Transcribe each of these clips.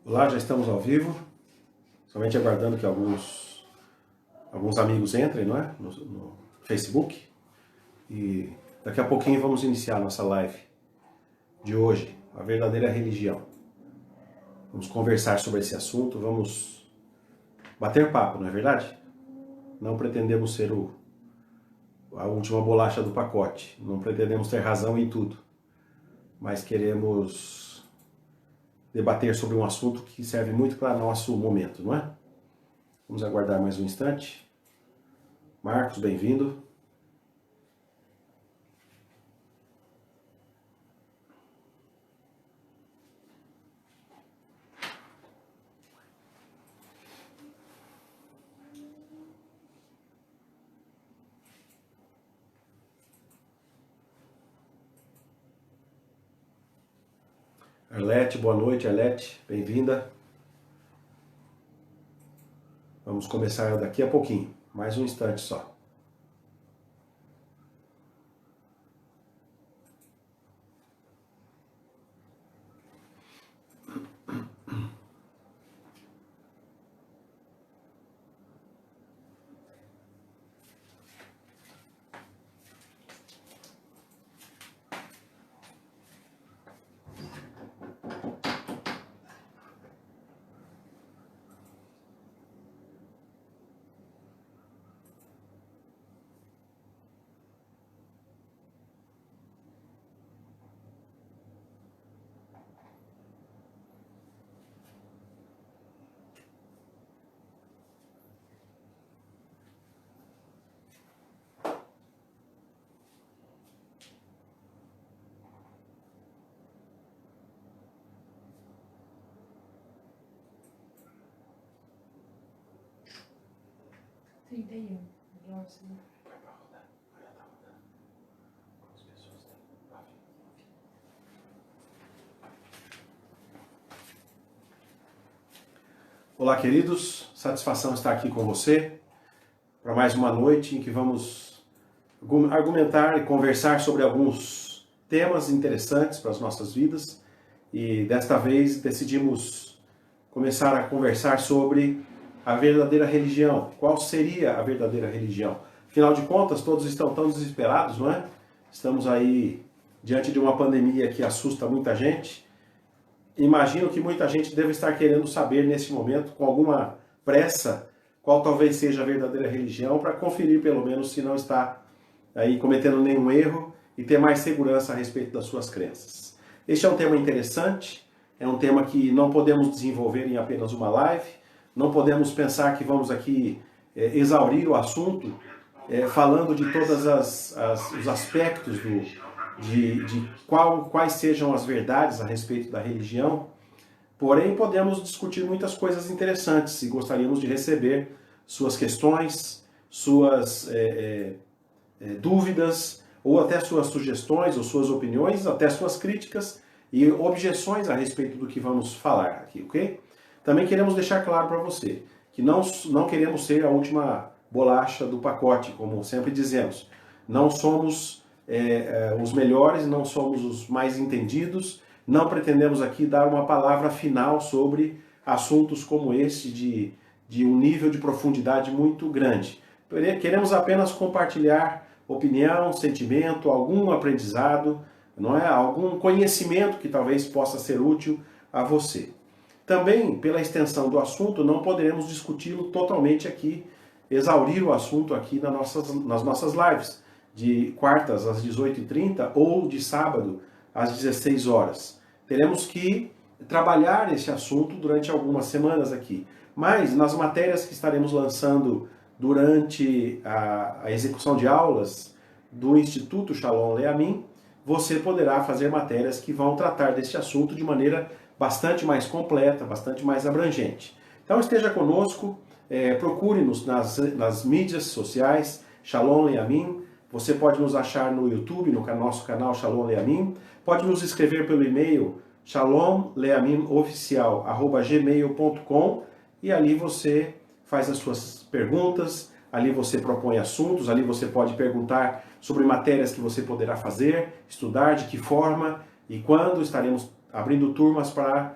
Olá, já estamos ao vivo, somente aguardando que alguns amigos entrem, não é? No Facebook. E daqui a pouquinho vamos iniciar a nossa live de hoje, a verdadeira religião. Vamos conversar sobre esse assunto, vamos bater papo, não é verdade? Não pretendemos ser a última bolacha do pacote, não pretendemos ter razão em tudo, mas queremos debater sobre um assunto que serve muito para nosso momento, não é? Vamos aguardar mais um instante. Marcos, bem-vindo. Arlete, boa noite, Arlete, bem-vinda. Vamos começar daqui a pouquinho, mais um instante só. Olá, queridos, satisfação estar aqui com você para mais uma noite em que vamos argumentar e conversar sobre alguns temas interessantes para as nossas vidas. E desta vez decidimos começar a conversar sobre a verdadeira religião. Qual seria a verdadeira religião? Afinal de contas, todos estão tão desesperados, não é? Estamos aí diante de uma pandemia que assusta muita gente. Imagino que muita gente deve estar querendo saber nesse momento, com alguma pressa, qual talvez seja a verdadeira religião, para conferir pelo menos se não está aí cometendo nenhum erro e ter mais segurança a respeito das suas crenças. Este é um tema interessante, é um tema que não podemos desenvolver em apenas uma live, não podemos pensar que vamos aqui exaurir o assunto falando de todos os aspectos quais sejam as verdades a respeito da religião, porém podemos discutir muitas coisas interessantes e gostaríamos de receber suas questões, suas dúvidas, ou até suas sugestões, ou suas opiniões, até suas críticas e objeções a respeito do que vamos falar aqui, ok? Também queremos deixar claro para você que não queremos ser a última bolacha do pacote, como sempre dizemos. Não somos os melhores, não somos os mais entendidos, não pretendemos aqui dar uma palavra final sobre assuntos como este de um nível de profundidade muito grande. Queremos apenas compartilhar opinião, sentimento, algum aprendizado, não é? Algum conhecimento que talvez possa ser útil a você. Também, pela extensão do assunto, não poderemos discuti-lo totalmente aqui, exaurir o assunto aqui nas nossas lives, de quartas às 18h30 ou de sábado às 16 horas. Teremos que trabalhar esse assunto durante algumas semanas aqui. Mas nas matérias que estaremos lançando durante a execução de aulas do Instituto Shalom Leamin, você poderá fazer matérias que vão tratar deste assunto de maneira bastante mais completa, bastante mais abrangente. Então esteja conosco, procure-nos nas mídias sociais, Shalom Leamin. Você pode nos achar no YouTube, no nosso canal Shalom Leamin. Pode nos escrever pelo e-mail shalomleaminoficial@gmail.com e ali você faz as suas perguntas, ali você propõe assuntos, ali você pode perguntar sobre matérias que você poderá fazer, estudar, de que forma e quando estaremos abrindo turmas para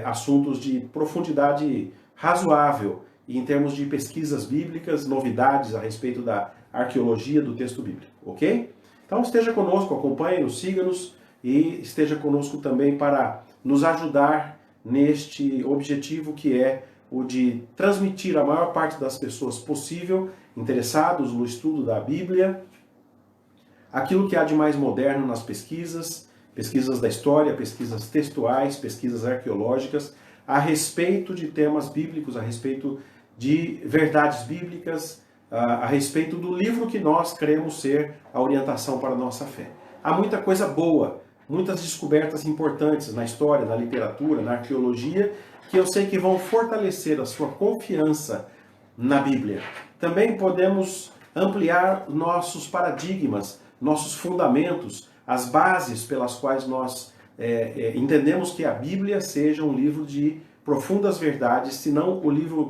assuntos de profundidade razoável e em termos de pesquisas bíblicas, novidades a respeito da arqueologia do texto bíblico, ok? Então esteja conosco, acompanhe-nos, siga-nos e esteja conosco também para nos ajudar neste objetivo que é o de transmitir a maior parte das pessoas possível, interessados no estudo da Bíblia, aquilo que há de mais moderno nas pesquisas, pesquisas da história, pesquisas textuais, pesquisas arqueológicas, a respeito de temas bíblicos, a respeito de verdades bíblicas, a respeito do livro que nós cremos ser a orientação para a nossa fé. Há muita coisa boa, muitas descobertas importantes na história, na literatura, na arqueologia, que eu sei que vão fortalecer a sua confiança na Bíblia. Também podemos ampliar nossos paradigmas, nossos fundamentos, as bases pelas quais nós entendemos que a Bíblia seja um livro de profundas verdades, se não o livro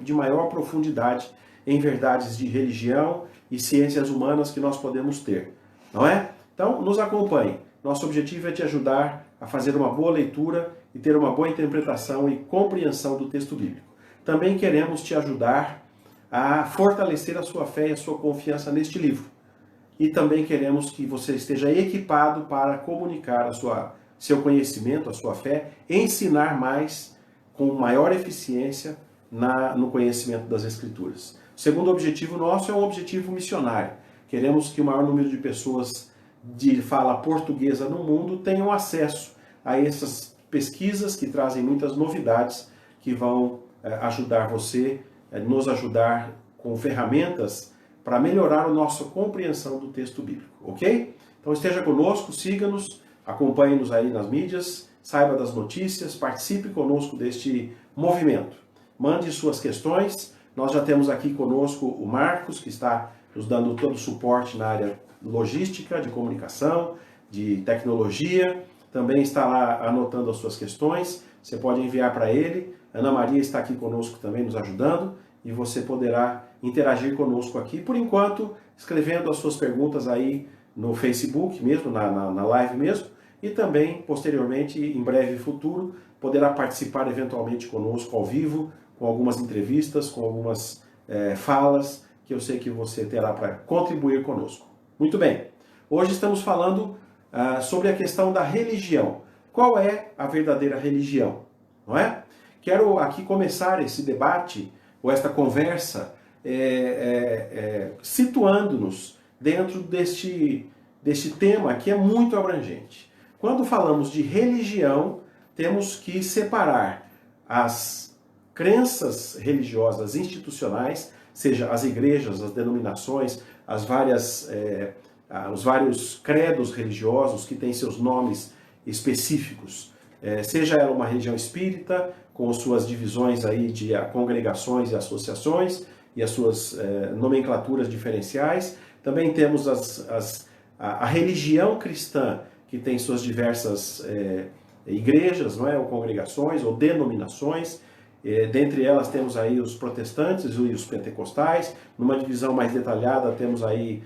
de maior profundidade em verdades de religião e ciências humanas que nós podemos ter, não é? Então, nos acompanhe. Nosso objetivo é te ajudar a fazer uma boa leitura e ter uma boa interpretação e compreensão do texto bíblico. Também queremos te ajudar a fortalecer a sua fé e a sua confiança neste livro. E também queremos que você esteja equipado para comunicar seu conhecimento, a sua fé, ensinar mais com maior eficiência no conhecimento das Escrituras. O segundo objetivo nosso é um objetivo missionário. Queremos que o maior número de pessoas de fala portuguesa no mundo tenham acesso a essas pesquisas que trazem muitas novidades que vão ajudar você, nos ajudar com ferramentas para melhorar a nossa compreensão do texto bíblico, ok? Então esteja conosco, siga-nos, acompanhe-nos aí nas mídias, saiba das notícias, participe conosco deste movimento. Mande suas questões, nós já temos aqui conosco o Marcos, que está nos dando todo o suporte na área logística, de comunicação, de tecnologia, também está lá anotando as suas questões, você pode enviar para ele. Ana Maria está aqui conosco também nos ajudando e você poderá interagir conosco aqui, por enquanto, escrevendo as suas perguntas aí no Facebook mesmo, na live mesmo, e também, posteriormente, em breve futuro, poderá participar eventualmente conosco ao vivo, com algumas entrevistas, com algumas falas, que eu sei que você terá para contribuir conosco. Muito bem, hoje estamos falando sobre a questão da religião. Qual é a verdadeira religião? Não é? Quero aqui começar esse debate, ou esta conversa, situando-nos dentro deste tema que é muito abrangente. Quando falamos de religião, temos que separar as crenças religiosas institucionais, seja as igrejas, as denominações, os vários credos religiosos que têm seus nomes específicos, seja ela uma religião espírita, com suas divisões aí de congregações e associações e as suas nomenclaturas diferenciais. Também temos a religião cristã, que tem suas diversas igrejas, não é? Ou congregações, ou denominações. Dentre elas temos aí os protestantes e os pentecostais. Numa divisão mais detalhada temos aí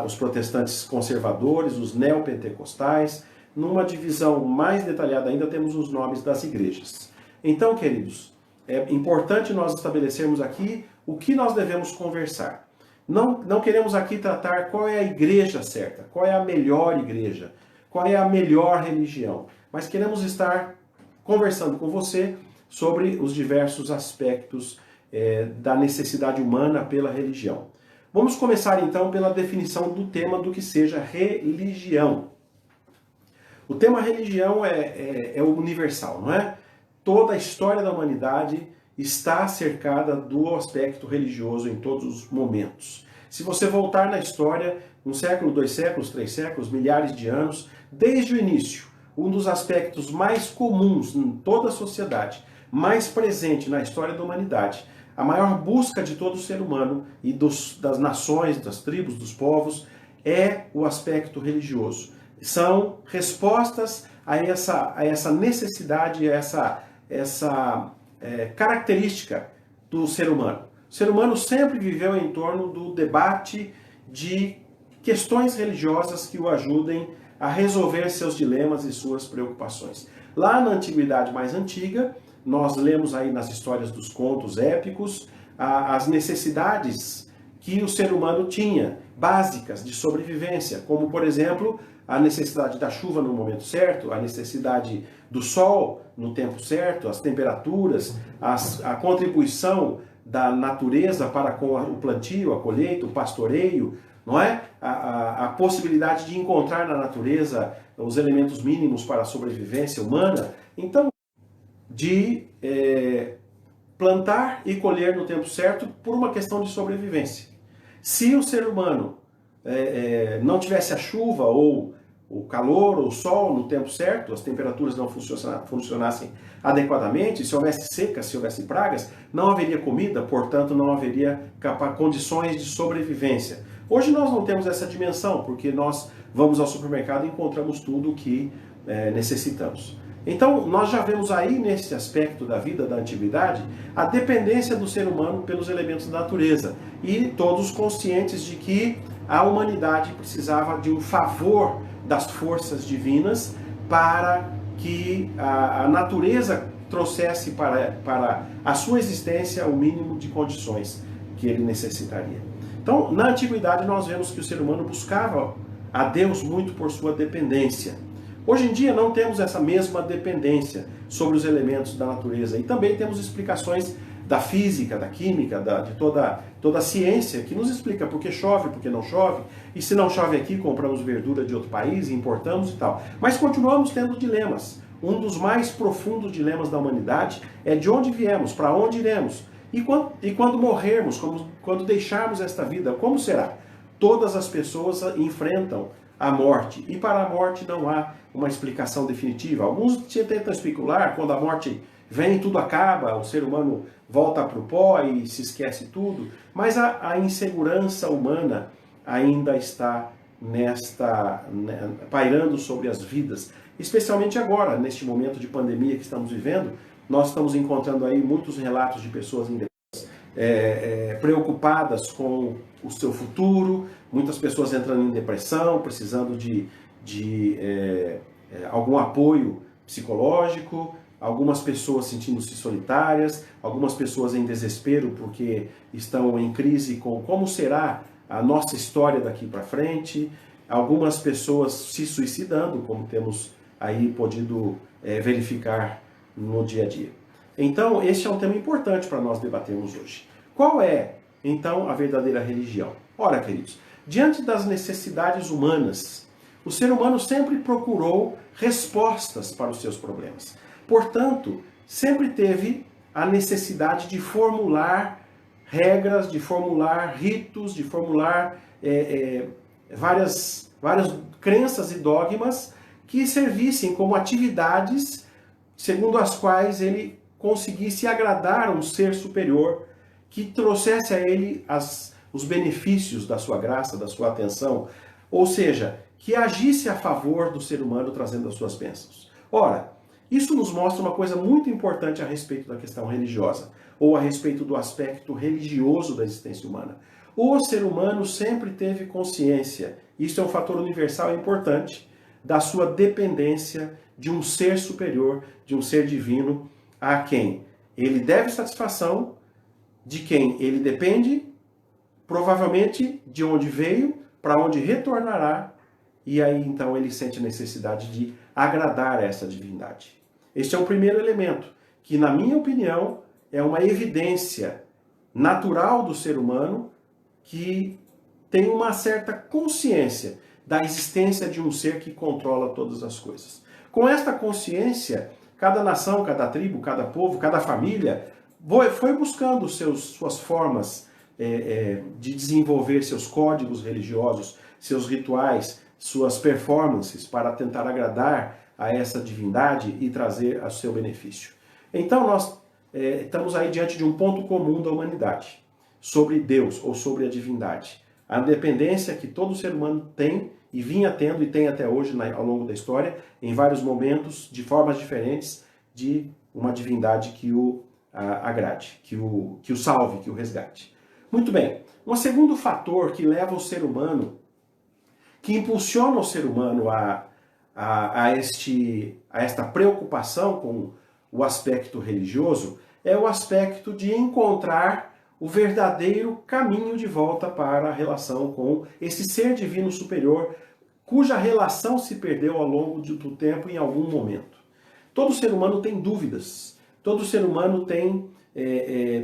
os protestantes conservadores, os neopentecostais. Numa divisão mais detalhada ainda temos os nomes das igrejas. Então, queridos, é importante nós estabelecermos aqui o que nós devemos conversar. Não queremos aqui tratar qual é a igreja certa, qual é a melhor igreja, qual é a melhor religião, mas queremos estar conversando com você sobre os diversos aspectos da necessidade humana pela religião. Vamos começar então pela definição do tema do que seja religião. O tema religião é universal, não é? Toda a história da humanidade está cercada do aspecto religioso em todos os momentos. Se você voltar na história, um século, 2 séculos, 3 séculos, milhares de anos, desde o início, um dos aspectos mais comuns em toda a sociedade, mais presente na história da humanidade, a maior busca de todo ser humano e das nações, das tribos, dos povos, é o aspecto religioso. São respostas a essa necessidade, a essa característica do ser humano. O ser humano sempre viveu em torno do debate de questões religiosas que o ajudem a resolver seus dilemas e suas preocupações. Lá na antiguidade mais antiga, nós lemos aí nas histórias dos contos épicos as necessidades que o ser humano tinha, básicas de sobrevivência, como por exemplo, a necessidade da chuva no momento certo, a necessidade do sol no tempo certo, as temperaturas, a contribuição da natureza para com o plantio, a colheita, o pastoreio, não é? A possibilidade de encontrar na natureza os elementos mínimos para a sobrevivência humana. Então, de plantar e colher no tempo certo por uma questão de sobrevivência. Se o ser humano não tivesse a chuva ou o calor ou o sol no tempo certo, as temperaturas não funcionassem adequadamente, se houvesse secas, se houvesse pragas, não haveria comida, portanto não haveria condições de sobrevivência. Hoje nós não temos essa dimensão, porque nós vamos ao supermercado e encontramos tudo o que necessitamos. Então, nós já vemos aí, nesse aspecto da vida da antiguidade, a dependência do ser humano pelos elementos da natureza. E todos conscientes de que a humanidade precisava de um favor das forças divinas para que a natureza trouxesse para a sua existência o mínimo de condições que ele necessitaria. Então, na antiguidade, nós vemos que o ser humano buscava a Deus muito por sua dependência. Hoje em dia não temos essa mesma dependência sobre os elementos da natureza e também temos explicações da física, da química, de toda a ciência que nos explica por que chove, por que não chove, e se não chove aqui, compramos verdura de outro país, importamos e tal. Mas continuamos tendo dilemas. Um dos mais profundos dilemas da humanidade é de onde viemos, para onde iremos, e quando morrermos, quando deixarmos esta vida, como será? Todas as pessoas enfrentam a morte, e para a morte não há uma explicação definitiva. Alguns tentam especular, quando a morte vem e tudo acaba, o ser humano volta para o pó e se esquece tudo, mas a insegurança humana ainda está pairando sobre as vidas, especialmente agora, neste momento de pandemia que estamos vivendo. Nós estamos encontrando aí muitos relatos de pessoas preocupadas com o seu futuro, muitas pessoas entrando em depressão, precisando de algum apoio psicológico, algumas pessoas sentindo-se solitárias, algumas pessoas em desespero porque estão em crise com como será a nossa história daqui para frente, algumas pessoas se suicidando, como temos aí podido verificar no dia a dia. Então, este é um tema importante para nós debatermos hoje. Qual é, então, a verdadeira religião? Ora, queridos, diante das necessidades humanas, o ser humano sempre procurou respostas para os seus problemas. Portanto, sempre teve a necessidade de formular regras, de formular ritos, de formular várias crenças e dogmas que servissem como atividades segundo as quais ele conseguisse agradar um ser superior que trouxesse a ele os benefícios da sua graça, da sua atenção, ou seja, que agisse a favor do ser humano trazendo as suas bênçãos. Ora, isso nos mostra uma coisa muito importante a respeito da questão religiosa, ou a respeito do aspecto religioso da existência humana. O ser humano sempre teve consciência, isso é um fator universal importante, da sua dependência de um ser superior, de um ser divino, a quem ele deve satisfação, de quem ele depende, provavelmente de onde veio, para onde retornará, e aí então ele sente a necessidade de agradar a essa divindade. Este é o primeiro elemento, que na minha opinião é uma evidência natural do ser humano que tem uma certa consciência da existência de um ser que controla todas as coisas. Com esta consciência, cada nação, cada tribo, cada povo, cada família foi buscando suas formas de desenvolver seus códigos religiosos, seus rituais, suas performances para tentar agradar a essa divindade e trazer a seu benefício. Então nós estamos aí diante de um ponto comum da humanidade, sobre Deus ou sobre a divindade. A dependência que todo ser humano tem e vinha tendo e tem até hoje ao longo da história, em vários momentos, de formas diferentes, de uma divindade que o agrade, que o salve, que o resgate. Muito bem, um segundo fator que leva o ser humano, que impulsiona o ser humano a a esta preocupação com o aspecto religioso é o aspecto de encontrar o verdadeiro caminho de volta para a relação com esse ser divino superior, cuja relação se perdeu ao longo do tempo em algum momento. Todo ser humano tem dúvidas, todo ser humano tem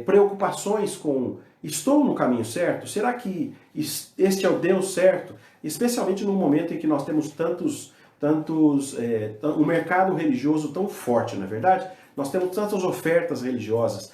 preocupações com: estou no caminho certo? Será que este é o Deus certo? Especialmente no momento em que nós temos um mercado religioso tão forte, não é verdade? Nós temos tantas ofertas religiosas,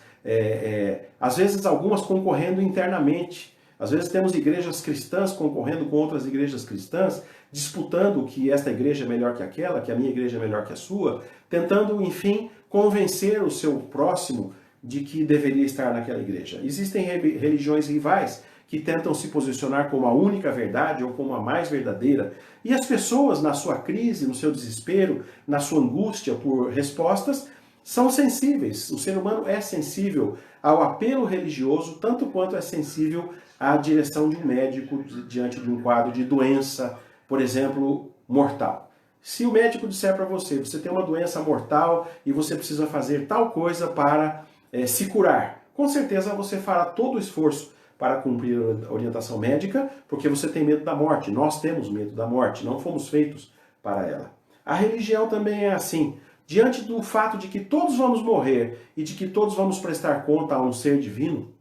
às vezes algumas concorrendo internamente. Às vezes temos igrejas cristãs concorrendo com outras igrejas cristãs, disputando que esta igreja é melhor que aquela, que a minha igreja é melhor que a sua, tentando, enfim, convencer o seu próximo de que deveria estar naquela igreja. Existem religiões rivais que tentam se posicionar como a única verdade ou como a mais verdadeira. E as pessoas, na sua crise, no seu desespero, na sua angústia por respostas, são sensíveis. O ser humano é sensível ao apelo religioso, tanto quanto é sensível à direção de um médico diante de um quadro de doença, por exemplo, mortal. Se o médico disser para você, você tem uma doença mortal e você precisa fazer tal coisa para se curar, com certeza você fará todo o esforço para cumprir a orientação médica, porque você tem medo da morte. Nós temos medo da morte, não fomos feitos para ela. A religião também é assim. Diante do fato de que todos vamos morrer e de que todos vamos prestar conta a um ser divino,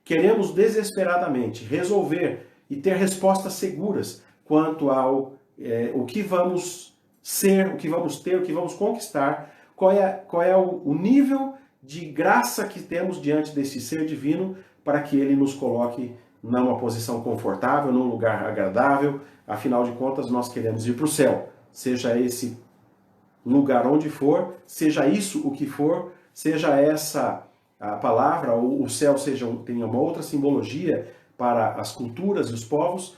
queremos desesperadamente resolver e ter respostas seguras quanto ao o que vamos ser, o que vamos ter, o que vamos conquistar, qual é o nível de graça que temos diante desse ser divino para que ele nos coloque numa posição confortável, num lugar agradável. Afinal de contas, nós queremos ir para o céu, seja esse lugar onde for, seja isso o que for, seja essa a palavra, ou o céu tenha uma outra simbologia para as culturas e os povos,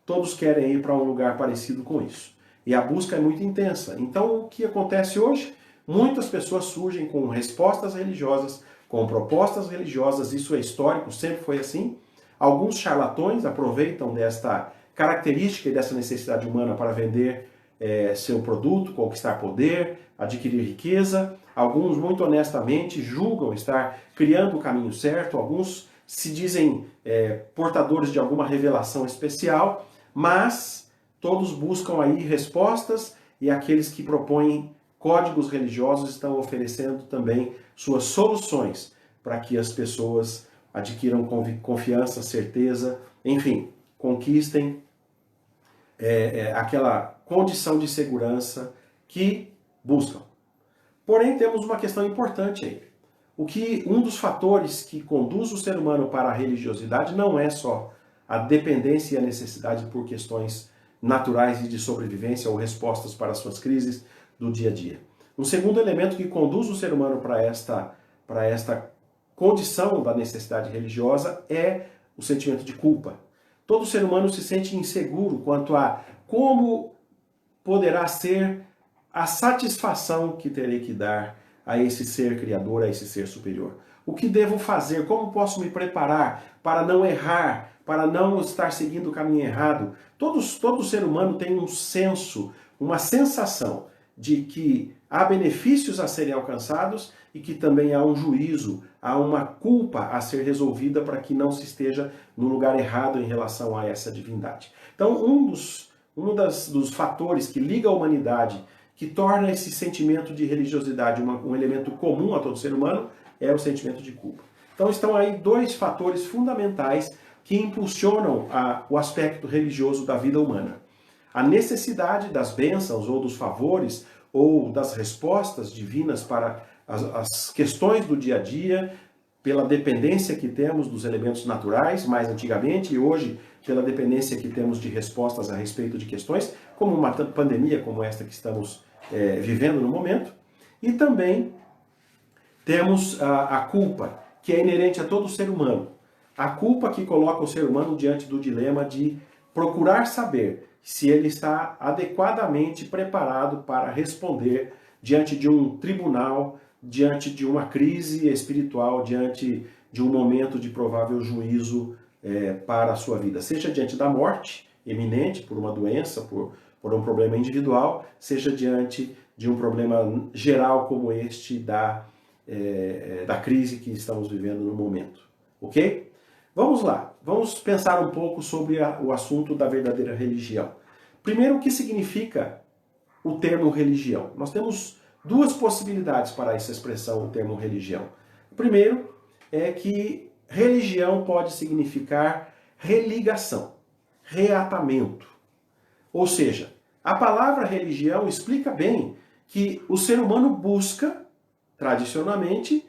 todos querem ir para um lugar parecido com isso. E a busca é muito intensa. Então, o que acontece hoje? Muitas pessoas surgem com respostas religiosas, com propostas religiosas, isso é histórico, sempre foi assim. Alguns charlatões aproveitam desta característica e dessa necessidade humana para vender seu produto, conquistar poder, adquirir riqueza. Alguns, muito honestamente, julgam estar criando o caminho certo. Alguns se dizem portadores de alguma revelação especial, mas todos buscam aí respostas, e aqueles que propõem códigos religiosos estão oferecendo também suas soluções para que as pessoas adquiram confiança, certeza, enfim, conquistem aquela condição de segurança que buscam. Porém, temos uma questão importante aí. Um dos fatores que conduz o ser humano para a religiosidade não é só a dependência e a necessidade por questões naturais e de sobrevivência ou respostas para as suas crises do dia a dia. Um segundo elemento que conduz o ser humano para esta condição da necessidade religiosa é o sentimento de culpa. Todo ser humano se sente inseguro quanto a como poderá ser a satisfação que terei que dar a esse ser criador, a esse ser superior. O que devo fazer? Como posso me preparar para não errar, para não estar seguindo o caminho errado? Todo ser humano tem um senso, uma sensação de que há benefícios a serem alcançados e que também há um juízo, há uma culpa a ser resolvida para que não se esteja no lugar errado em relação a essa divindade. Então, um dos fatores que liga a humanidade, que torna esse sentimento de religiosidade um elemento comum a todo ser humano, é o sentimento de culpa. Então estão aí dois fatores fundamentais que impulsionam o aspecto religioso da vida humana. A necessidade das bênçãos ou dos favores ou das respostas divinas para as questões do dia a dia, pela dependência que temos dos elementos naturais, mais antigamente, e hoje pela dependência que temos de respostas a respeito de questões, como uma pandemia como esta que estamos vivendo no momento. E também temos a culpa, que é inerente a todo ser humano. A culpa que coloca o ser humano diante do dilema de procurar saber se ele está adequadamente preparado para responder diante de um tribunal, diante de uma crise espiritual, diante de um momento de provável juízo para a sua vida. Seja diante da morte iminente, por uma doença, por por um problema individual, seja diante de um problema geral como este da crise que estamos vivendo no momento. Ok? Vamos lá, vamos pensar um pouco sobre o assunto da verdadeira religião. Primeiro, o que significa o termo religião? Nós temos duas possibilidades para essa expressão, o termo religião. O primeiro é que religião pode significar religação, reatamento. Ou seja, a palavra religião explica bem que o ser humano busca, tradicionalmente,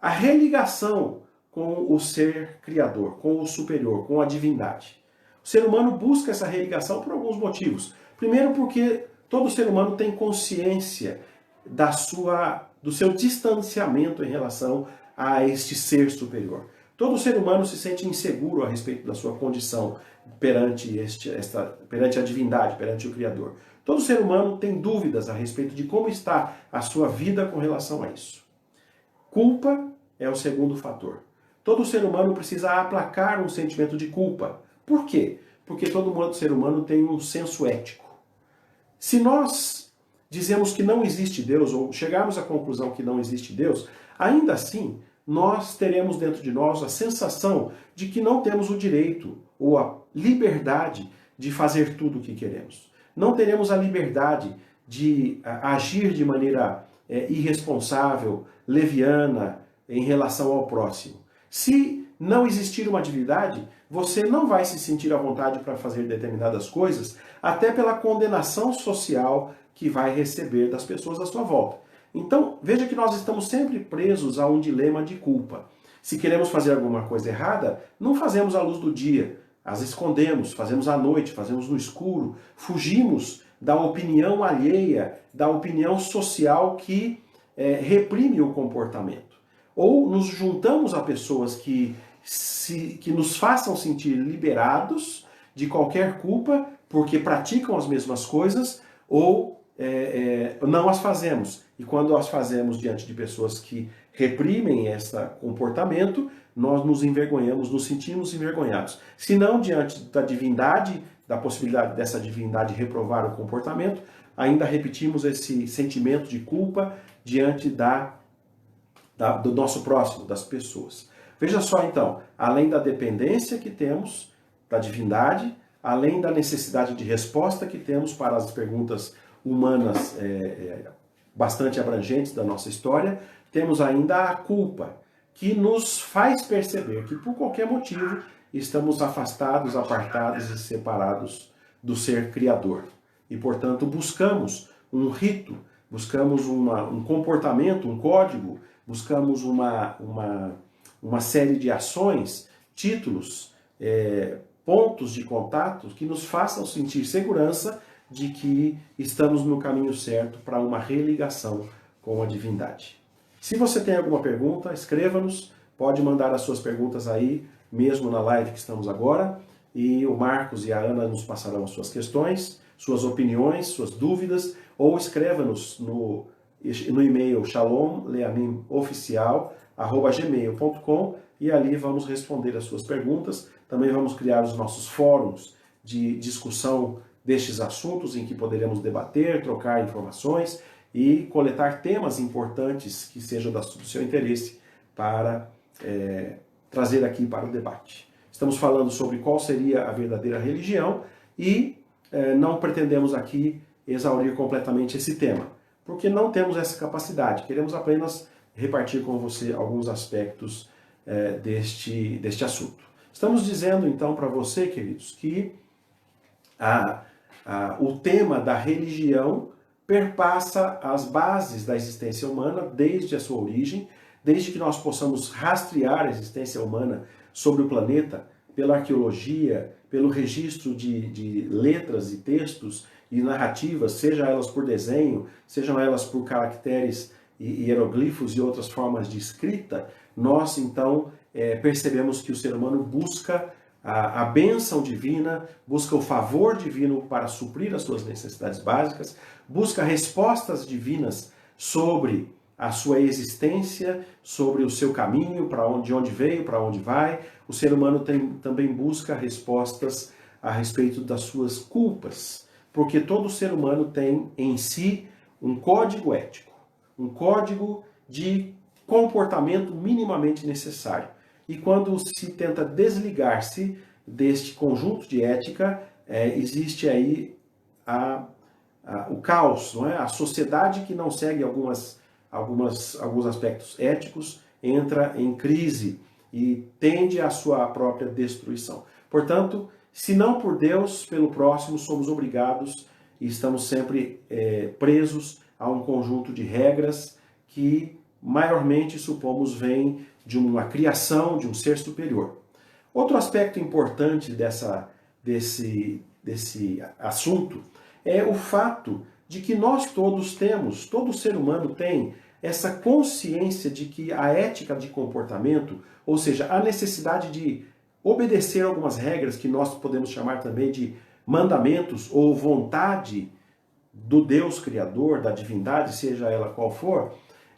a religação com o ser criador, com o superior, com a divindade. O ser humano busca essa religação por alguns motivos. Primeiro, porque todo ser humano tem consciência do seu distanciamento em relação a este ser superior. Todo ser humano se sente inseguro a respeito da sua condição perante a divindade, perante o Criador. Todo ser humano tem dúvidas a respeito de como está a sua vida com relação a isso. Culpa é o segundo fator. Todo ser humano precisa aplacar um sentimento de culpa. Por quê? Porque todo ser humano tem um senso ético. Se nós dizemos que não existe Deus, ou chegarmos à conclusão que não existe Deus, ainda assim, nós teremos dentro de nós a sensação de que não temos o direito ou a liberdade de fazer tudo o que queremos. Não teremos a liberdade de agir de maneira irresponsável, leviana, em relação ao próximo. Se não existir uma divindade, você não vai se sentir à vontade para fazer determinadas coisas, até pela condenação social que vai receber das pessoas à sua volta. Então, veja que nós estamos sempre presos a um dilema de culpa. Se queremos fazer alguma coisa errada, não fazemos à luz do dia, as escondemos, fazemos à noite, fazemos no escuro, fugimos da opinião alheia, da opinião social que reprime o comportamento. Ou nos juntamos a pessoas que nos façam sentir liberados de qualquer culpa, porque praticam as mesmas coisas, ou não as fazemos. E quando as fazemos diante de pessoas que reprimem esse comportamento, nós nos envergonhamos, nos sentimos envergonhados. Se não diante da divindade, da possibilidade dessa divindade reprovar o comportamento, ainda repetimos esse sentimento de culpa diante do nosso próximo, das pessoas. Veja só então, além da dependência que temos da divindade, além da necessidade de resposta que temos para as perguntas humanas bastante abrangentes da nossa história, temos ainda a culpa, que nos faz perceber que por qualquer motivo estamos afastados, apartados e separados do ser criador. E, portanto, buscamos um rito, buscamos um comportamento, um código, buscamos uma série de ações, títulos, pontos de contato que nos façam sentir segurança de que estamos no caminho certo para uma religação com a divindade. Se você tem alguma pergunta, escreva-nos, pode mandar as suas perguntas aí, mesmo na live que estamos agora, e o Marcos e a Ana nos passarão as suas questões, suas opiniões, suas dúvidas, ou escreva-nos no e-mail shalomleamimoficial@gmail.com e ali vamos responder as suas perguntas. Também vamos criar os nossos fóruns de discussão destes assuntos em que poderemos debater, trocar informações e coletar temas importantes que sejam do seu interesse para trazer aqui para o debate. Estamos falando sobre qual seria a verdadeira religião e não pretendemos aqui exaurir completamente esse tema, porque não temos essa capacidade. Queremos apenas repartir com você alguns aspectos deste assunto. Estamos dizendo então para você, queridos, que o tema da religião perpassa as bases da existência humana desde a sua origem, desde que nós possamos rastrear a existência humana sobre o planeta pela arqueologia, pelo registro de letras e textos e narrativas, seja elas por desenho, sejam elas por caracteres e hieroglifos e outras formas de escrita, nós então percebemos que o ser humano busca a bênção divina, busca o favor divino para suprir as suas necessidades básicas, busca respostas divinas sobre a sua existência, sobre o seu caminho, de onde veio, para onde vai. O ser humano também busca respostas a respeito das suas culpas, porque todo ser humano tem em si um código ético, um código de comportamento minimamente necessário. E quando se tenta desligar-se deste conjunto de ética, existe aí o caos, não é? A sociedade que não segue alguns aspectos éticos entra em crise e tende à sua própria destruição. Portanto, se não por Deus, pelo próximo, somos obrigados e estamos sempre presos a um conjunto de regras que maiormente, supomos, vem de uma criação de um ser superior. Outro aspecto importante desse assunto é o fato de que nós todos temos, todo ser humano tem essa consciência de que a ética de comportamento, ou seja, a necessidade de obedecer algumas regras que nós podemos chamar também de mandamentos ou vontade do Deus Criador, da divindade, seja ela qual for,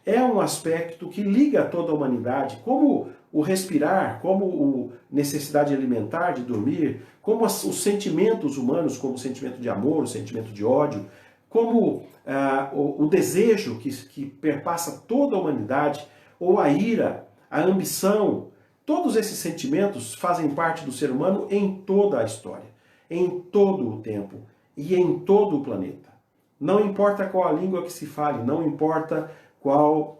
é um aspecto que liga toda a humanidade, como o respirar, como a necessidade alimentar, de dormir, como os sentimentos humanos, como o sentimento de amor, o sentimento de ódio, como o desejo que perpassa toda a humanidade, ou a ira, a ambição. Todos esses sentimentos fazem parte do ser humano em toda a história, em todo o tempo e em todo o planeta. Não importa qual a língua que se fale, não importa qual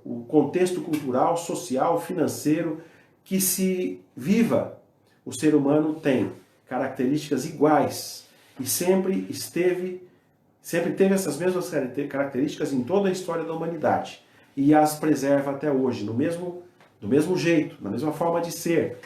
o contexto cultural, social, financeiro que se viva, o ser humano tem características iguais e sempre teve essas mesmas características em toda a história da humanidade e as preserva até hoje, do mesmo jeito, na mesma forma de ser.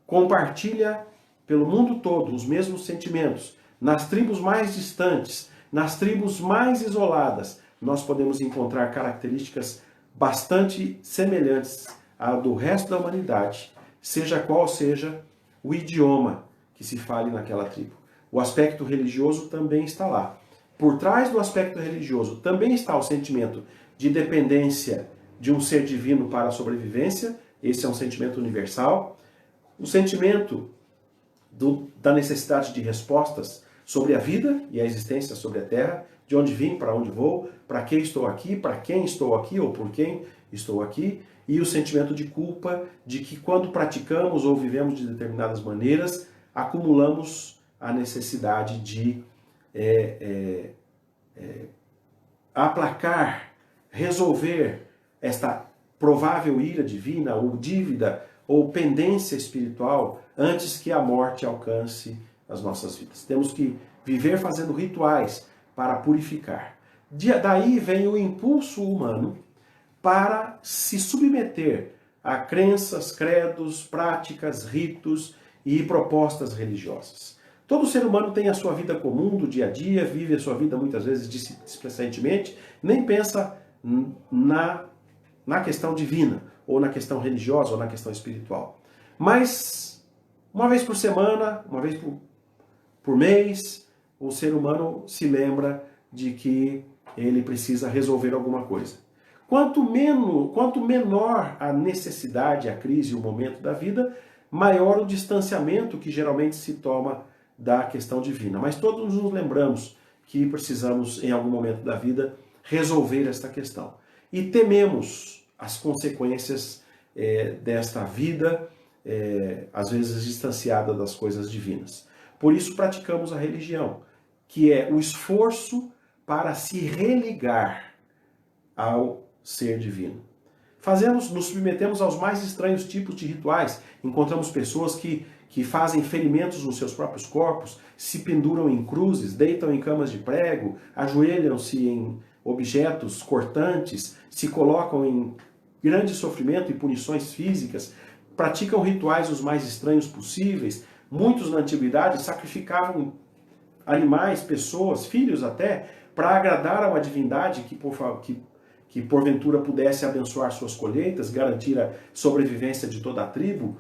Compartilha pelo mundo todo os mesmos sentimentos. Nas tribos mais distantes, nas tribos mais isoladas, nós podemos encontrar características bastante semelhantes à do resto da humanidade, seja qual seja o idioma que se fale naquela tribo. O aspecto religioso também está lá. Por trás do aspecto religioso também está o sentimento de dependência de um ser divino para a sobrevivência, esse é um sentimento universal. O sentimento da necessidade de respostas sobre a vida e a existência sobre a Terra, de onde vim, para onde vou, para que estou aqui, para quem estou aqui ou por quem estou aqui, e o sentimento de culpa de que quando praticamos ou vivemos de determinadas maneiras, acumulamos a necessidade de aplacar, resolver esta provável ira divina ou dívida ou pendência espiritual antes que a morte alcance as nossas vidas. Temos que viver fazendo rituais para purificar. Daí vem o impulso humano para se submeter a crenças, credos, práticas, ritos e propostas religiosas. Todo ser humano tem a sua vida comum do dia a dia, vive a sua vida muitas vezes displicentemente, nem pensa na questão divina, ou na questão religiosa, ou na questão espiritual. Mas, uma vez por semana, uma vez por mês, o ser humano se lembra de que ele precisa resolver alguma coisa. Quanto menor a necessidade, a crise, o momento da vida, maior o distanciamento que geralmente se toma da questão divina. Mas todos nos lembramos que precisamos, em algum momento da vida, resolver esta questão. E tememos as consequências desta vida, às vezes distanciada das coisas divinas. Por isso praticamos a religião, que é o esforço para se religar ao ser divino. Nos submetemos aos mais estranhos tipos de rituais. Encontramos pessoas que fazem ferimentos nos seus próprios corpos, se penduram em cruzes, deitam em camas de prego, ajoelham-se em objetos cortantes, se colocam em grande sofrimento e punições físicas, praticam rituais os mais estranhos possíveis. Muitos na antiguidade sacrificavam animais, pessoas, filhos até, para agradar a uma divindade que porventura pudesse abençoar suas colheitas, garantir a sobrevivência de toda a tribo.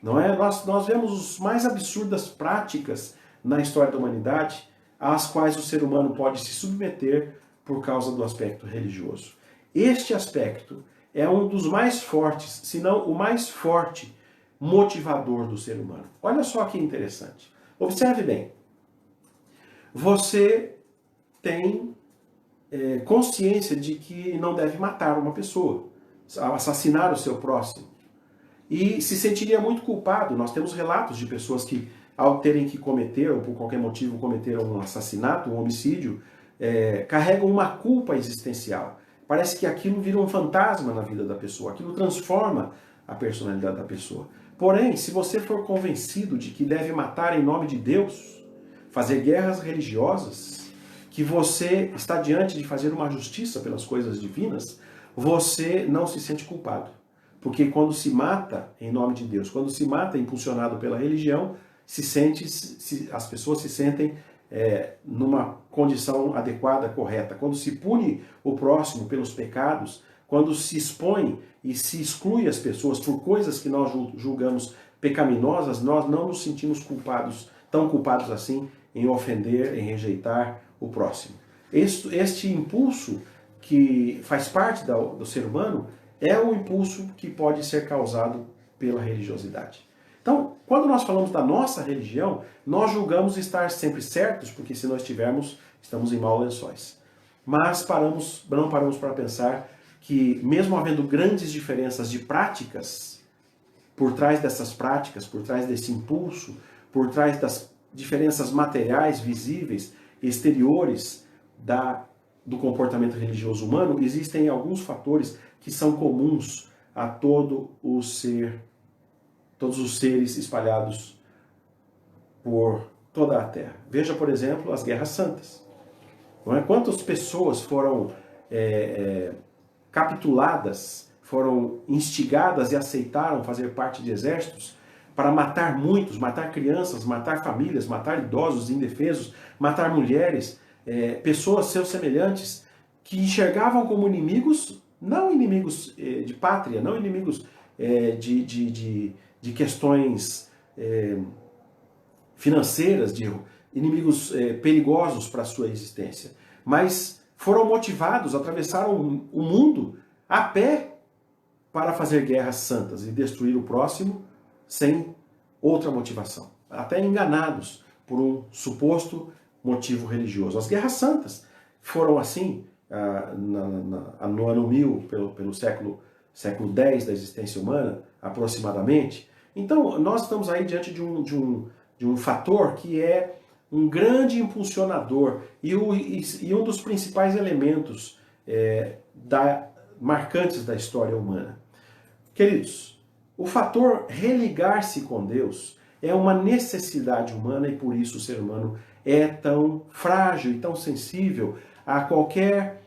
Não é? Nós vemos as mais absurdas práticas na história da humanidade, às quais o ser humano pode se submeter por causa do aspecto religioso. Este aspecto é um dos mais fortes, se não o mais forte motivador do ser humano. Olha só que interessante. Observe bem. você tem consciência de que não deve matar uma pessoa, assassinar o seu próximo. E se sentiria muito culpado. Nós temos relatos de pessoas que, ao terem que cometer, ou por qualquer motivo cometeram um assassinato, um homicídio, carregam uma culpa existencial. Parece que aquilo vira um fantasma na vida da pessoa, aquilo transforma a personalidade da pessoa. Porém, se você for convencido de que deve matar em nome de Deus, fazer guerras religiosas, que você está diante de fazer uma justiça pelas coisas divinas, você não se sente culpado. Porque quando se mata em nome de Deus, quando se mata impulsionado pela religião, as pessoas se sentem numa condição adequada, correta. Quando se pune o próximo pelos pecados, quando se expõe e se exclui as pessoas por coisas que nós julgamos pecaminosas, nós não nos sentimos culpados, tão culpados assim, em ofender, em rejeitar o próximo. Este impulso que faz parte do ser humano é o impulso que pode ser causado pela religiosidade. Então, quando nós falamos da nossa religião, nós julgamos estar sempre certos, porque se nós estivermos, estamos em maus lençóis. Mas não paramos para pensar que, mesmo havendo grandes diferenças de práticas, por trás dessas práticas, por trás desse impulso, por trás das diferenças materiais, visíveis, exteriores do comportamento religioso humano, existem alguns fatores que são comuns a todos os seres espalhados por toda a Terra. Veja, por exemplo, as guerras santas. Não é? Quantas pessoas foram capituladas, foram instigadas e aceitaram fazer parte de exércitos para matar muitos, matar crianças, matar famílias, matar idosos indefesos, matar mulheres, pessoas seus semelhantes, que enxergavam como inimigos, não inimigos de pátria, não inimigos de questões financeiras, de inimigos perigosos para a sua existência, mas foram motivados, atravessaram o mundo a pé para fazer guerras santas e destruir o próximo sem outra motivação, até enganados por um suposto motivo religioso. As guerras santas foram assim no ano 1000, pelo século X da existência humana, aproximadamente. Então, nós estamos aí diante de um fator que é um grande impulsionador e um dos principais elementos marcantes da história humana. Queridos, o fator religar-se com Deus é uma necessidade humana e por isso o ser humano é tão frágil e tão sensível a qualquer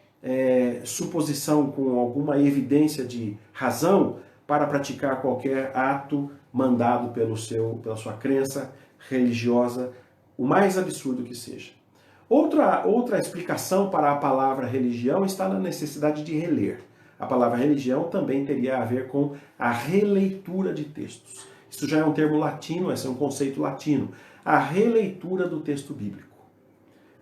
suposição com alguma evidência de razão para praticar qualquer ato mandado pela sua crença religiosa, o mais absurdo que seja. Outra explicação para a palavra religião está na necessidade de reler. A palavra religião também teria a ver com a releitura de textos. Isso já é um termo latino, esse é um conceito latino. A releitura do texto bíblico.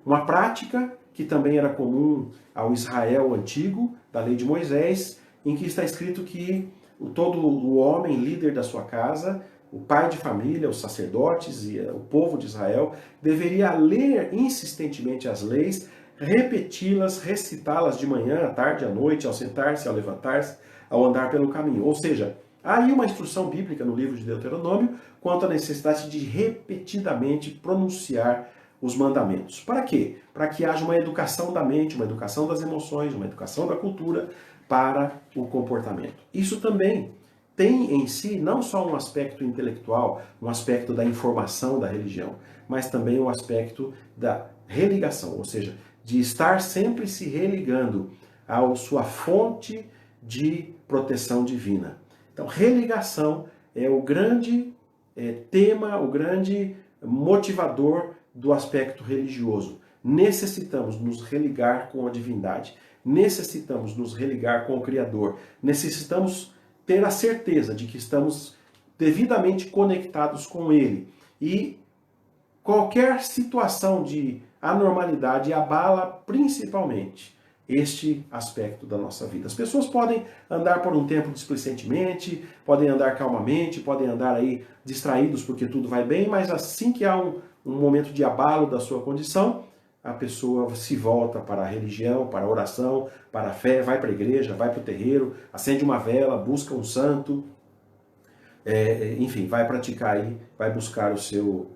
Uma prática que também era comum ao Israel antigo, da lei de Moisés, em que está escrito que todo o homem líder da sua casa, o pai de família, os sacerdotes e o povo de Israel, deveria ler insistentemente as leis, repeti-las, recitá-las de manhã, à tarde, à noite, ao sentar-se, ao levantar-se, ao andar pelo caminho. Ou seja, há aí uma instrução bíblica no livro de Deuteronômio quanto à necessidade de repetidamente pronunciar os mandamentos. Para quê? Para que haja uma educação da mente, uma educação das emoções, uma educação da cultura para o comportamento. Isso também tem em si não só um aspecto intelectual, um aspecto da informação da religião, mas também um aspecto da religação, ou seja, de estar sempre se religando à sua fonte de proteção divina. Então, religação é o grande tema, o grande motivador do aspecto religioso. Necessitamos nos religar com a divindade, necessitamos nos religar com o Criador, necessitamos ter a certeza de que estamos devidamente conectados com Ele. E qualquer situação de anormalidade abala principalmente este aspecto da nossa vida. As pessoas podem andar por um tempo displicentemente, podem andar calmamente, podem andar aí distraídos porque tudo vai bem, mas assim que há um momento de abalo da sua condição, a pessoa se volta para a religião, para a oração, para a fé, vai para a igreja, vai para o terreiro, acende uma vela, busca um santo, enfim, vai praticar aí, vai buscar seu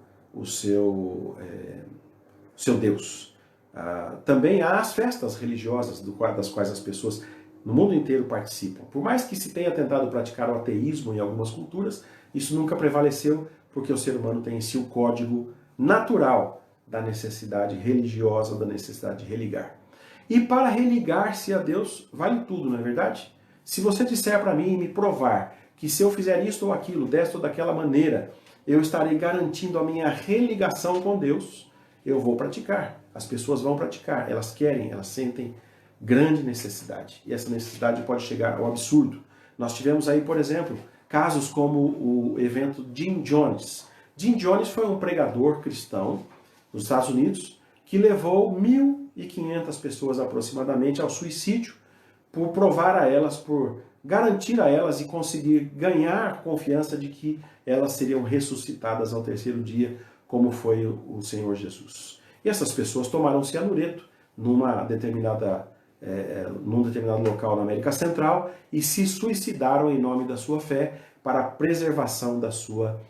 Deus. Também há as festas religiosas das quais as pessoas no mundo inteiro participam. Por mais que se tenha tentado praticar o ateísmo em algumas culturas, isso nunca prevaleceu, porque o ser humano tem em si o código natural da necessidade religiosa, da necessidade de religar. E para religar-se a Deus, vale tudo, não é verdade? Se você disser para mim e me provar que se eu fizer isto ou aquilo, desta ou daquela maneira, eu estarei garantindo a minha religação com Deus, eu vou praticar. As pessoas vão praticar, elas querem, elas sentem grande necessidade. E essa necessidade pode chegar ao absurdo. Nós tivemos aí, por exemplo, casos como o evento Jim Jones. Jim Jones foi um pregador cristão nos Estados Unidos que levou 1.500 pessoas aproximadamente ao suicídio por provar a elas, por garantir a elas e conseguir ganhar confiança de que elas seriam ressuscitadas ao terceiro dia, como foi o Senhor Jesus. E essas pessoas tomaram cianureto num determinado local na América Central e se suicidaram em nome da sua fé para a preservação da sua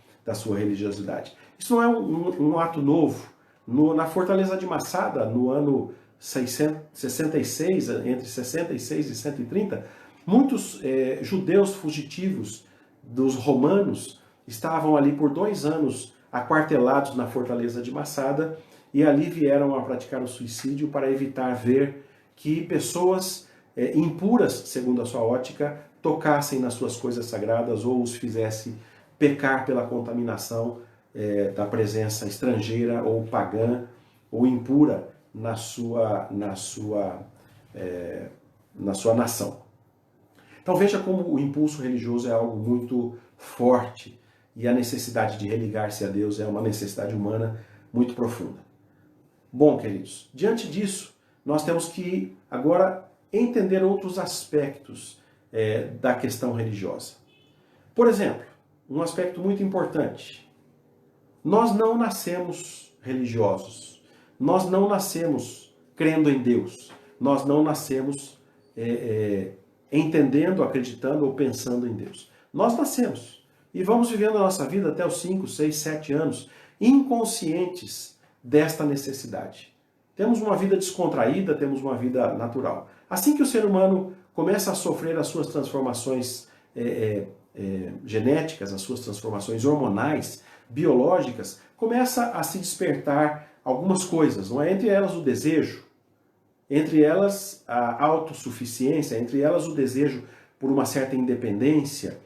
religiosidade. Isso não é um ato novo. Na Fortaleza de Massada, no ano 66, entre 66 e 130, muitos judeus fugitivos dos romanos estavam ali por 2 anos aquartelados na Fortaleza de Massada e ali vieram a praticar o suicídio para evitar ver que pessoas impuras, segundo a sua ótica, tocassem nas suas coisas sagradas ou os fizesse pecar pela contaminação da presença estrangeira ou pagã ou impura na sua nação. Então veja como o impulso religioso é algo muito forte e a necessidade de religar-se a Deus é uma necessidade humana muito profunda. Bom, queridos, diante disso, nós temos que agora entender outros aspectos da questão religiosa. Por exemplo, um aspecto muito importante. Nós não nascemos religiosos. Nós não nascemos crendo em Deus. Nós não nascemos entendendo, acreditando ou pensando em Deus. Nós nascemos e vamos vivendo a nossa vida até os 5, 6, 7 anos, inconscientes desta necessidade. Temos uma vida descontraída, temos uma vida natural. Assim que o ser humano começa a sofrer as suas transformações genéticas, as suas transformações hormonais, biológicas, começa a se despertar algumas coisas, não é? Entre elas o desejo, entre elas a autossuficiência, entre elas o desejo por uma certa independência,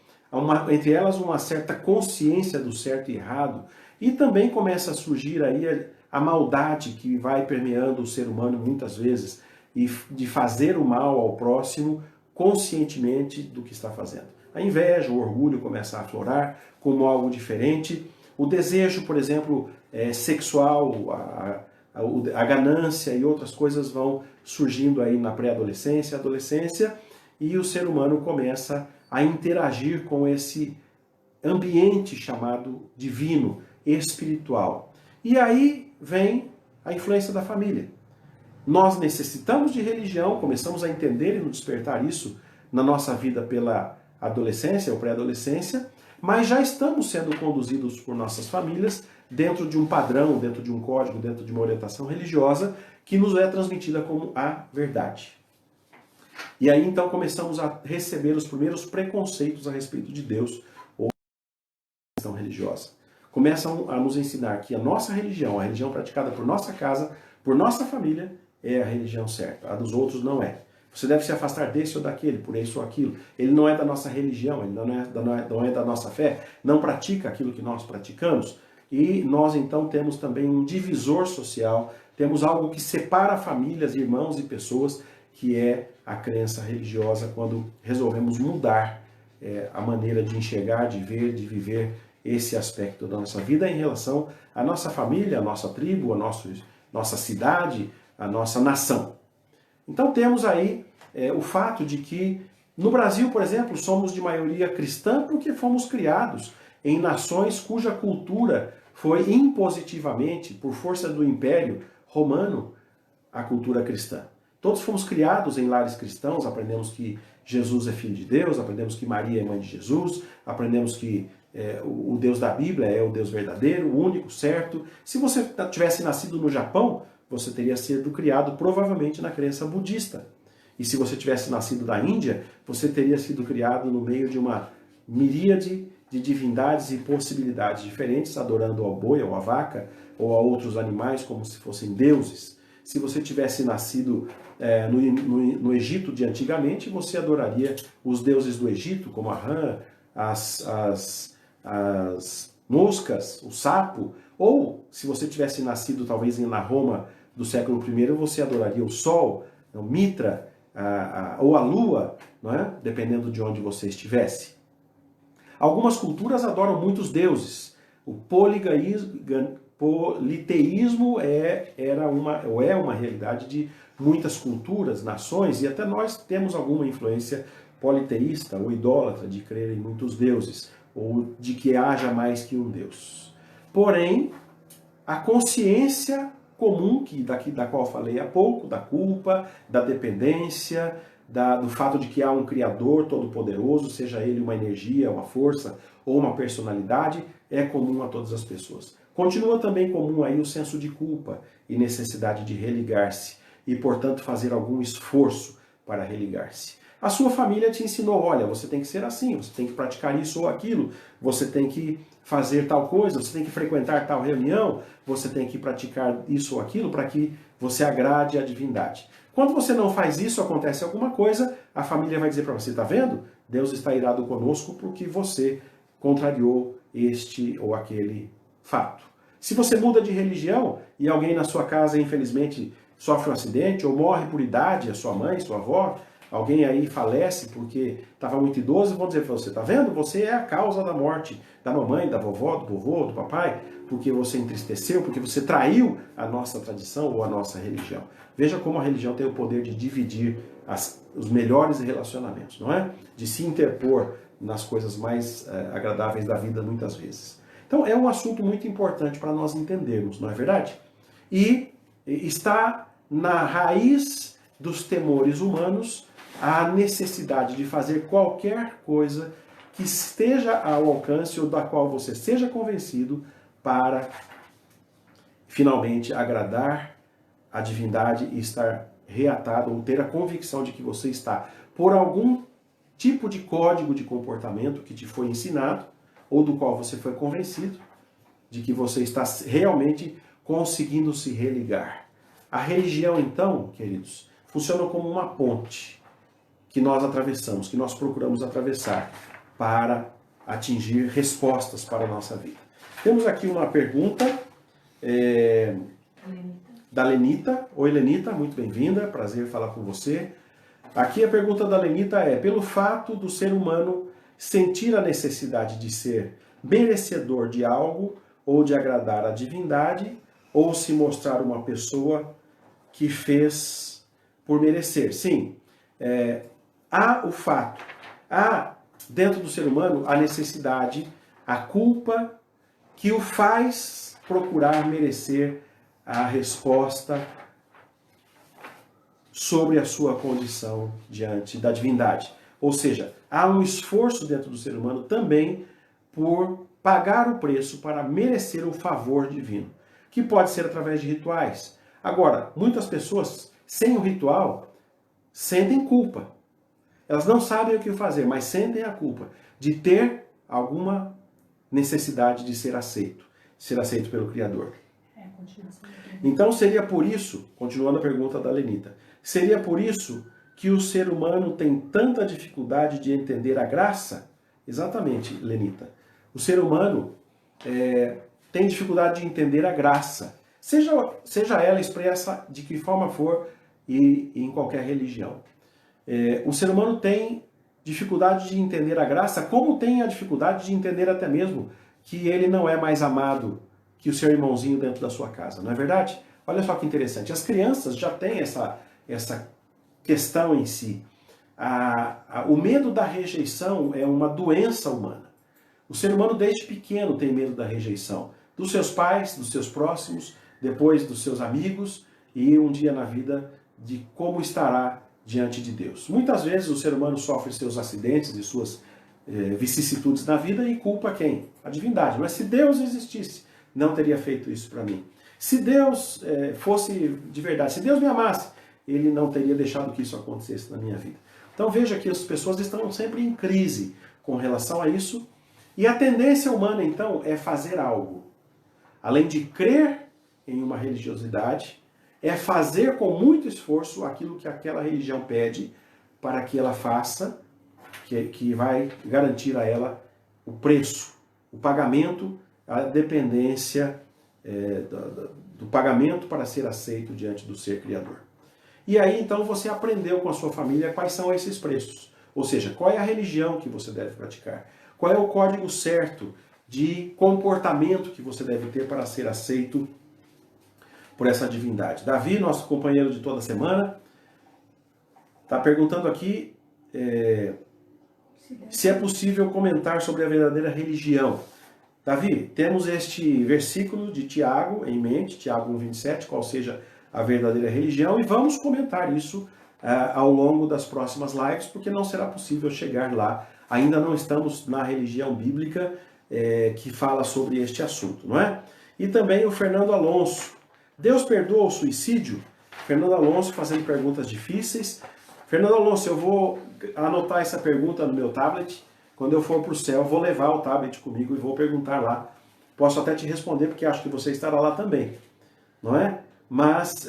entre elas uma certa consciência do certo e errado, e também começa a surgir aí a maldade que vai permeando o ser humano muitas vezes, e de fazer o mal ao próximo conscientemente do que está fazendo. A inveja, o orgulho começa a aflorar como algo diferente. O desejo, por exemplo, sexual, a ganância e outras coisas vão surgindo aí na pré-adolescência, adolescência, e o ser humano começa a interagir com esse ambiente chamado divino, espiritual. E aí vem a influência da família. Nós necessitamos de religião, começamos a entender e nos despertar isso na nossa vida pela adolescência ou pré-adolescência, mas já estamos sendo conduzidos por nossas famílias dentro de um padrão, dentro de um código, dentro de uma orientação religiosa que nos é transmitida como a verdade. E aí então começamos a receber os primeiros preconceitos a respeito de Deus ou da questão religiosa. Começam a nos ensinar que a nossa religião, a religião praticada por nossa casa, por nossa família, é a religião certa. A dos outros não é. Você deve se afastar desse ou daquele, por isso ou aquilo. Ele não é da nossa religião, ele não é da nossa fé, não pratica aquilo que nós praticamos. E nós então temos também um divisor social, temos algo que separa famílias, irmãos e pessoas, que é a crença religiosa, quando resolvemos mudar a maneira de enxergar, de ver, de viver esse aspecto da nossa vida em relação à nossa família, à nossa tribo, à nossa cidade, à nossa nação. Então temos aí o fato de que no Brasil, por exemplo, somos de maioria cristã porque fomos criados em nações cuja cultura foi impositivamente, por força do Império Romano, a cultura cristã. Todos fomos criados em lares cristãos, aprendemos que Jesus é Filho de Deus, aprendemos que Maria é mãe de Jesus, aprendemos que o Deus da Bíblia é o Deus verdadeiro, o único, certo. Se você tivesse nascido no Japão, você teria sido criado provavelmente na crença budista. E se você tivesse nascido na Índia, você teria sido criado no meio de uma miríade de divindades e possibilidades diferentes, adorando ao boi, ou à vaca, ou a outros animais como se fossem deuses. Se você tivesse nascido no Egito de antigamente, você adoraria os deuses do Egito, como a rã, as moscas, o sapo. Ou, se você tivesse nascido talvez na Roma do século I, você adoraria o sol, o Mitra, ou a lua, não é? Dependendo de onde você estivesse. Algumas culturas adoram muitos deuses. O politeísmo é uma realidade de muitas culturas, nações, e até nós temos alguma influência politeísta ou idólatra de crer em muitos deuses, ou de que haja mais que um Deus. Porém, a consciência comum, da qual falei há pouco, da culpa, da dependência, do fato de que há um Criador todo-poderoso, seja ele uma energia, uma força ou uma personalidade, é comum a todas as pessoas. Continua também comum aí o senso de culpa e necessidade de religar-se e, portanto, fazer algum esforço para religar-se. A sua família te ensinou, olha, você tem que ser assim, você tem que praticar isso ou aquilo, você tem que fazer tal coisa, você tem que frequentar tal reunião, você tem que praticar isso ou aquilo para que você agrade a divindade. Quando você não faz isso, acontece alguma coisa, a família vai dizer para você, está vendo? Deus está irado conosco porque você contrariou este ou aquele fato. Se você muda de religião e alguém na sua casa, infelizmente, sofre um acidente ou morre por idade, a sua mãe, sua avó, alguém aí falece porque estava muito idoso, vão dizer para você, está vendo? Você é a causa da morte da mamãe, da vovó, do vovô, do papai, porque você entristeceu, porque você traiu a nossa tradição ou a nossa religião. Veja como a religião tem o poder de dividir os melhores relacionamentos, não é? De se interpor nas coisas mais agradáveis da vida muitas vezes. Então é um assunto muito importante para nós entendermos, não é verdade? E está na raiz dos temores humanos a necessidade de fazer qualquer coisa que esteja ao alcance ou da qual você seja convencido para finalmente agradar a divindade e estar reatado ou ter a convicção de que você está por algum tipo de código de comportamento que te foi ensinado ou do qual você foi convencido de que você está realmente conseguindo se religar. A religião, então, queridos, funciona como uma ponte que nós atravessamos, que nós procuramos atravessar para atingir respostas para a nossa vida. Temos aqui uma pergunta da Lenita. Oi, Lenita, muito bem-vinda, prazer falar com você. Aqui a pergunta da Lenita é, pelo fato do ser humano sentir a necessidade de ser merecedor de algo ou de agradar a divindade, ou se mostrar uma pessoa que fez por merecer. Sim, há o fato, há dentro do ser humano a necessidade, a culpa que o faz procurar merecer a resposta sobre a sua condição diante da divindade. Ou seja, há um esforço dentro do ser humano também por pagar o preço para merecer o favor divino, que pode ser através de rituais. Agora, muitas pessoas, sem o ritual, sentem culpa. Elas não sabem o que fazer, mas sentem a culpa de ter alguma necessidade de ser aceito pelo Criador. Então seria por isso, continuando a pergunta da Lenita, seria por isso que o ser humano tem tanta dificuldade de entender a graça? Exatamente, Lenita. O ser humano tem dificuldade de entender a graça, seja ela expressa de que forma for e em qualquer religião. O ser humano tem dificuldade de entender a graça, como tem a dificuldade de entender até mesmo que ele não é mais amado que o seu irmãozinho dentro da sua casa, não é verdade? Olha só que interessante, as crianças já têm essa questão em si. O medo da rejeição é uma doença humana. O ser humano desde pequeno tem medo da rejeição, dos seus pais, dos seus próximos, depois dos seus amigos, e um dia na vida de como estará diante de Deus. Muitas vezes o ser humano sofre seus acidentes e suas vicissitudes na vida e culpa quem? A divindade. Mas se Deus existisse, não teria feito isso para mim. Se Deus fosse de verdade, se Deus me amasse, Ele não teria deixado que isso acontecesse na minha vida. Então veja que as pessoas estão sempre em crise com relação a isso. E a tendência humana, então, é fazer algo. Além de crer em uma religiosidade, é fazer com muito esforço aquilo que aquela religião pede para que ela faça, que vai garantir a ela o preço, o pagamento, a dependência do pagamento para ser aceito diante do ser criador. E aí, então, você aprendeu com a sua família quais são esses preços. Ou seja, qual é a religião que você deve praticar? Qual é o código certo de comportamento que você deve ter para ser aceito por essa divindade? Davi, nosso companheiro de toda semana, está perguntando aqui se é possível comentar sobre a verdadeira religião. Davi, temos este versículo de Tiago em mente, Tiago 1,27, qual seja a verdadeira religião, e vamos comentar isso ao longo das próximas lives, porque não será possível chegar lá. Ainda não estamos na religião bíblica que fala sobre este assunto, não é? E também o Fernando Alonso. Deus perdoa o suicídio? Fernando Alonso fazendo perguntas difíceis. Fernando Alonso, eu vou anotar essa pergunta no meu tablet. Quando eu for para o céu, vou levar o tablet comigo e vou perguntar lá. Posso até te responder, porque acho que você estará lá também, não é? Mas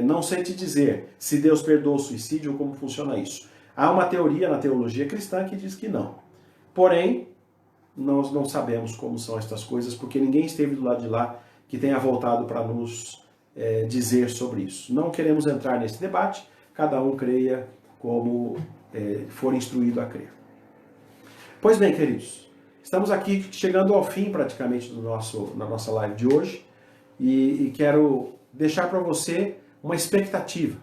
não sei te dizer se Deus perdoa o suicídio ou como funciona isso. Há uma teoria na teologia cristã que diz que não. Porém, nós não sabemos como são estas coisas, porque ninguém esteve do lado de lá que tenha voltado para nos dizer sobre isso. Não queremos entrar nesse debate, cada um creia como for instruído a crer. Pois bem, queridos, estamos aqui chegando ao fim praticamente na nossa live de hoje e quero deixar para você uma expectativa.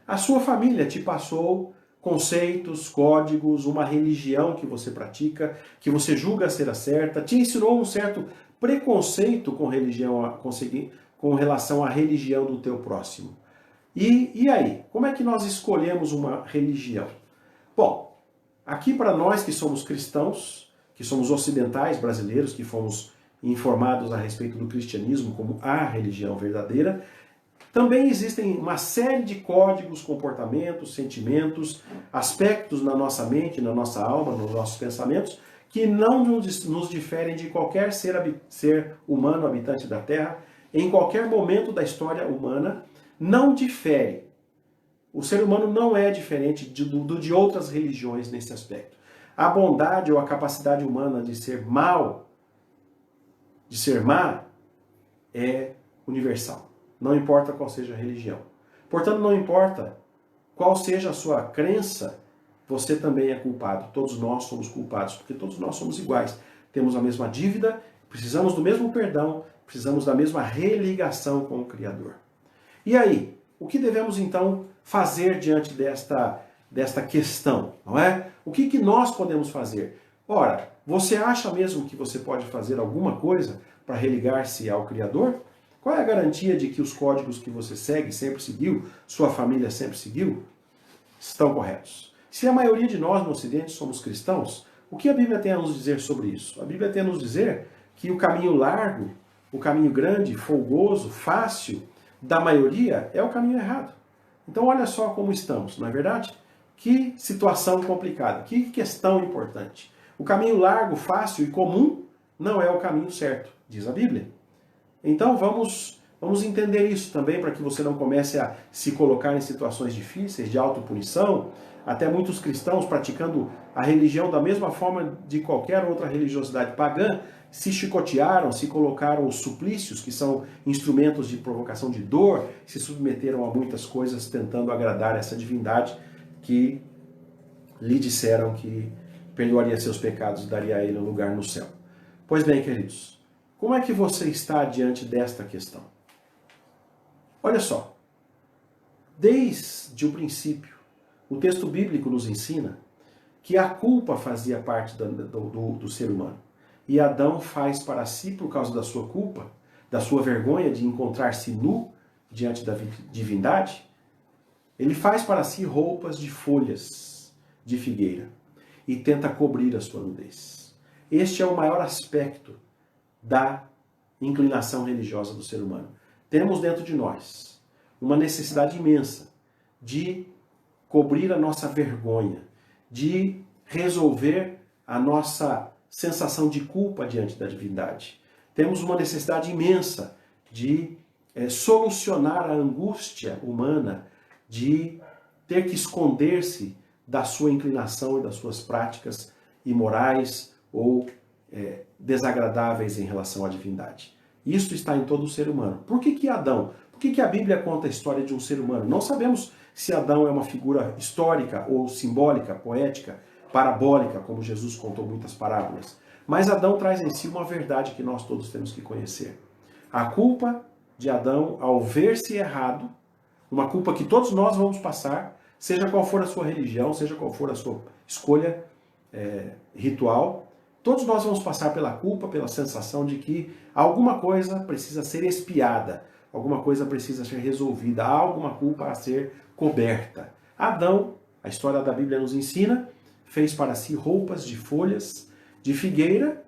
A sua família te passou conceitos, códigos, uma religião que você pratica, que você julga ser a certa, te ensinou um certo preconceito com relação à religião do teu próximo. E aí, como é que nós escolhemos uma religião? Bom, aqui para nós que somos cristãos, que somos ocidentais brasileiros, que fomos informados a respeito do cristianismo como a religião verdadeira, também existem uma série de códigos, comportamentos, sentimentos, aspectos na nossa mente, na nossa alma, nos nossos pensamentos, que não nos diferem de qualquer ser humano habitante da Terra, em qualquer momento da história humana, não difere. O ser humano não é diferente de outras religiões nesse aspecto. A bondade ou a capacidade humana de ser mal, de ser má, é universal. Não importa qual seja a religião. Portanto, não importa qual seja a sua crença, você também é culpado. Todos nós somos culpados, porque todos nós somos iguais. Temos a mesma dívida, precisamos do mesmo perdão, precisamos da mesma religação com o Criador. E aí, o que devemos então fazer diante desta questão, não é? O que nós podemos fazer? Ora, você acha mesmo que você pode fazer alguma coisa para religar-se ao Criador? Qual é a garantia de que os códigos que você segue, sempre seguiu, sua família sempre seguiu, estão corretos? Se a maioria de nós no Ocidente somos cristãos, o que a Bíblia tem a nos dizer sobre isso? A Bíblia tem a nos dizer que o caminho largo, o caminho grande, folgoso, fácil, da maioria, é o caminho errado. Então olha só como estamos, não é verdade? Que situação complicada, que questão importante. O caminho largo, fácil e comum não é o caminho certo, diz a Bíblia. Então vamos entender isso também para que você não comece a se colocar em situações difíceis de autopunição. Até muitos cristãos praticando a religião da mesma forma de qualquer outra religiosidade pagã, se chicotearam, se colocaram os suplícios, que são instrumentos de provocação de dor, se submeteram a muitas coisas tentando agradar essa divindade que lhe disseram que perdoaria seus pecados e daria a ele um lugar no céu. Pois bem, queridos, como é que você está diante desta questão? Olha só, desde o princípio, o texto bíblico nos ensina que a culpa fazia parte do ser humano. E Adão faz para si, por causa da sua culpa, da sua vergonha de encontrar-se nu, diante da divindade, ele faz para si roupas de folhas de figueira e tenta cobrir a sua nudez. Este é o maior aspecto da inclinação religiosa do ser humano. Temos dentro de nós uma necessidade imensa de cobrir a nossa vergonha, de resolver a nossa sensação de culpa diante da divindade. Temos uma necessidade imensa de solucionar a angústia humana de ter que esconder-se da sua inclinação e das suas práticas imorais ou desagradáveis em relação à divindade. Isso está em todo o ser humano. Por que Adão? Por que a Bíblia conta a história de um ser humano? Não sabemos se Adão é uma figura histórica ou simbólica, poética, parabólica, como Jesus contou muitas parábolas. Mas Adão traz em si uma verdade que nós todos temos que conhecer. A culpa de Adão, ao ver-se errado, uma culpa que todos nós vamos passar, seja qual for a sua religião, seja qual for a sua escolha ritual, todos nós vamos passar pela culpa, pela sensação de que alguma coisa precisa ser expiada, alguma coisa precisa ser resolvida, há alguma culpa a ser coberta. Adão, a história da Bíblia nos ensina, fez para si roupas de folhas de figueira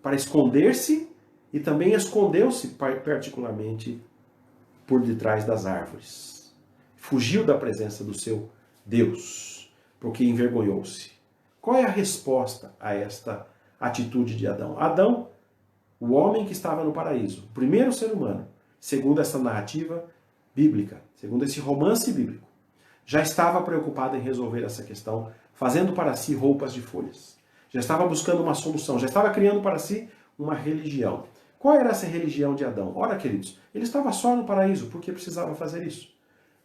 para esconder-se e também escondeu-se particularmente por detrás das árvores. Fugiu da presença do seu Deus, porque envergonhou-se. Qual é a resposta a esta atitude de Adão? Adão, o homem que estava no paraíso, o primeiro ser humano, segundo essa narrativa bíblica, segundo esse romance bíblico, já estava preocupado em resolver essa questão, fazendo para si roupas de folhas. Já estava buscando uma solução, já estava criando para si uma religião. Qual era essa religião de Adão? Ora, queridos, ele estava só no paraíso, por que precisava fazer isso?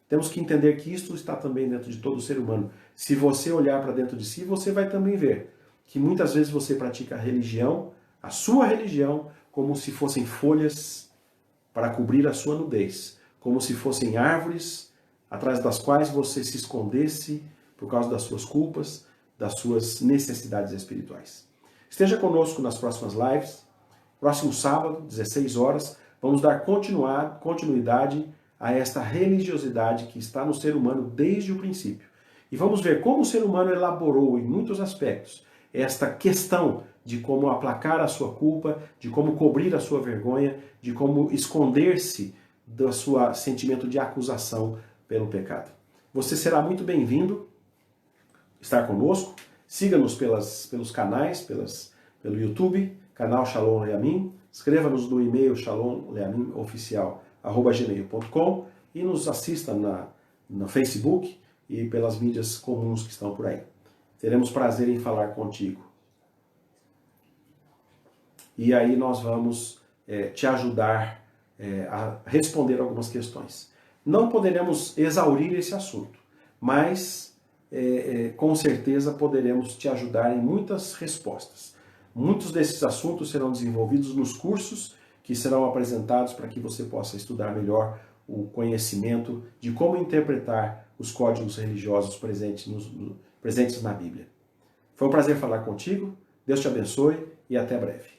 Temos que entender que isto está também dentro de todo ser humano. Se você olhar para dentro de si, você vai também ver que muitas vezes você pratica a religião, a sua religião, como se fossem folhas para cobrir a sua nudez, como se fossem árvores atrás das quais você se escondesse por causa das suas culpas, das suas necessidades espirituais. Esteja conosco nas próximas lives. Próximo sábado, 16 horas, vamos dar continuidade a esta religiosidade que está no ser humano desde o princípio. E vamos ver como o ser humano elaborou, em muitos aspectos, esta questão de como aplacar a sua culpa, de como cobrir a sua vergonha, de como esconder-se do seu sentimento de acusação pelo pecado. Você será muito bem-vindo estar conosco. Siga-nos pelos canais, pelo YouTube, canal Shalom Leamin. Escreva-nos no e-mail shalomleaminoficial@gmail.com e nos assista no Facebook e pelas mídias comuns que estão por aí. Teremos prazer em falar contigo. E aí nós vamos te ajudar a responder algumas questões. Não poderemos exaurir esse assunto, mas com certeza poderemos te ajudar em muitas respostas. Muitos desses assuntos serão desenvolvidos nos cursos que serão apresentados para que você possa estudar melhor o conhecimento de como interpretar os códigos religiosos presentes na Bíblia. Foi um prazer falar contigo, Deus te abençoe e até breve.